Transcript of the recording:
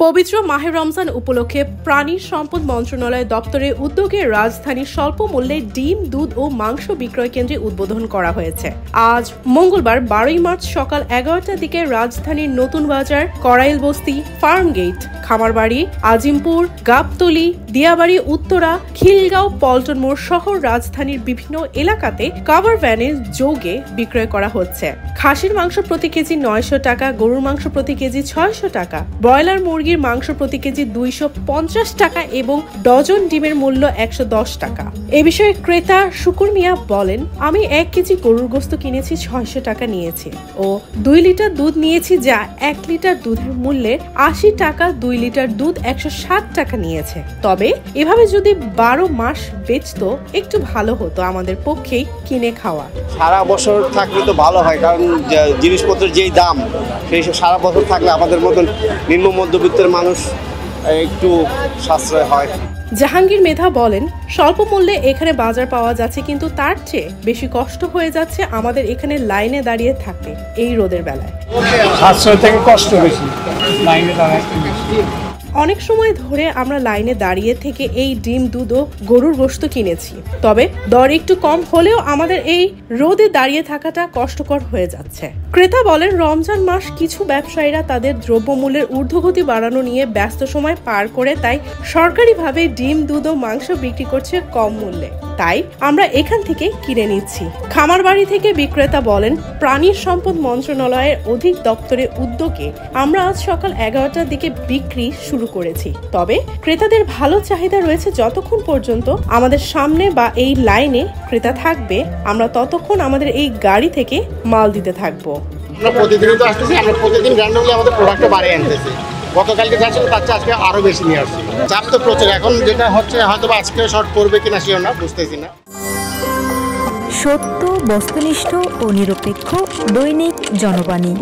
পবিত্র মাহে রমজান উপলক্ষে প্রাণী সম্পদ মন্ত্রণালয় দপ্তরের উদ্যোগে রাজধানীর স্বল্প মূল্যে ডিম, দুধ ও মাংস বিক্রয় কেন্দ্রে উদ্বোধন করা হয়েছে। আজ মঙ্গলবার 12 মার্চ সকাল 11টার দিকে রাজধানীর নতুন বাজার, করাইল বস্তি, ফার্ম গেট, খামারবাড়ি, আজিমপুর, গাবতলী, দিয়াবাড়ি উত্তরা, খিলগাঁও, পল্টন মোড় সহ রাজধানীর বিভিন্ন এলাকাতে কভার ভ্যানে যোগে বিক্রয় করা হচ্ছে। খাসির মাংস প্রতি কেজি 900 টাকা, গরুর মাংস প্রতি কেজি 600 টাকা, ব্রয়লার মুরগির মাংস প্রতি কেজি 250 টাকা এবং ডজন ডিমের মূল্য 110 টাকা। এ বিষয়ে ক্রেতা শুকুর মিয়া বলেন, আমি 1 কেজি গরুর গোশত কিনেছি 600 টাকা নিয়েছি ও 2 লিটার দুধ নিয়েছি, যা 1 লিটার দুধের মূল্যে 80 টাকা, 2 লিটার দুধ 160 টাকা নিয়েছে। তবে এভাবে যদি 12 মাস বেচতো একটু ভালো হতো আমাদের পক্ষেই কিনে খাওয়া। সারা বছর থাকলে তো ভালো হয়, কারণ জিনিসপত্রের যেই দাম সেই সারা বছর থাকলে আমাদের মতন নিম্ন মধ্যবিত্তের মানুষ একটু সাশ্রয় হয়। জাহাঙ্গীর মেধা বলেন, স্বল্প মূল্যে এখানে বাজার পাওয়া যাচ্ছে, কিন্তু তার চেয়ে বেশি কষ্ট হয়ে যাচ্ছে আমাদের এখানে লাইনে দাঁড়িয়ে থাকতে এই রোদের বেলায়। সাশ্রয় থেকে কষ্ট বেশি, লাইনে দাঁড়ায়। অনেক সময় ধরে আমরা লাইনে দাঁড়িয়ে থেকে এই ডিম, দুধ ও গরুর গোশত কিনেছি। তবে দর একটু কম হলেও আমাদের এই রোদে দাঁড়িয়ে থাকাটা কষ্টকর হয়ে যাচ্ছে। ক্রেতা বলেন, রমজান মাস কিছু ব্যবসায়ীরা তাদের দ্রব্যমূল্যের ঊর্ধ্বগতি বাড়ানো নিয়ে ব্যস্ত সময় পার করে, তাই সরকারিভাবে ডিম, দুধ ও মাংস বিক্রি করছে কম মূল্যে। তাই আমরা এখান থেকে কিনে নিচ্ছি। খামারবাড়ি থেকে বিক্রেতা বলেন, প্রাণী সম্পদ মন্ত্রণালয়ের অধিক দপ্তরের উদ্যোগে আমরা আজ সকাল 11টার দিকে বিক্রি শুরু করেছি। তবে ক্রেতাদের ভালো চাহিদা রয়েছে। যতক্ষণ পর্যন্ত আমাদের সামনে বা এই লাইনে ক্রেতা থাকবে, আমরা ততক্ষণ আমাদের এই গাড়ি থেকে মাল দিতে থাকবো। আমরা প্রতিদিনই তো আসতেছি, আমরা প্রতিদিন র্যান্ডমলি আমাদের প্রোডাক্টটা বাড়িয়ে আনতেছি। গতকালকে যা ছিল তার চেয়ে আজকে আরো বেশি নিয়ে আসছি। চাপ তো প্রচুর। এখন যেটা হচ্ছে হয়তো আজকে শর্ট পড়বে কিনা সেও না, বুঝতেছি না। সত্য, বস্তুনিষ্ঠ ও নিরপেক্ষ দৈনিক জনবাণী।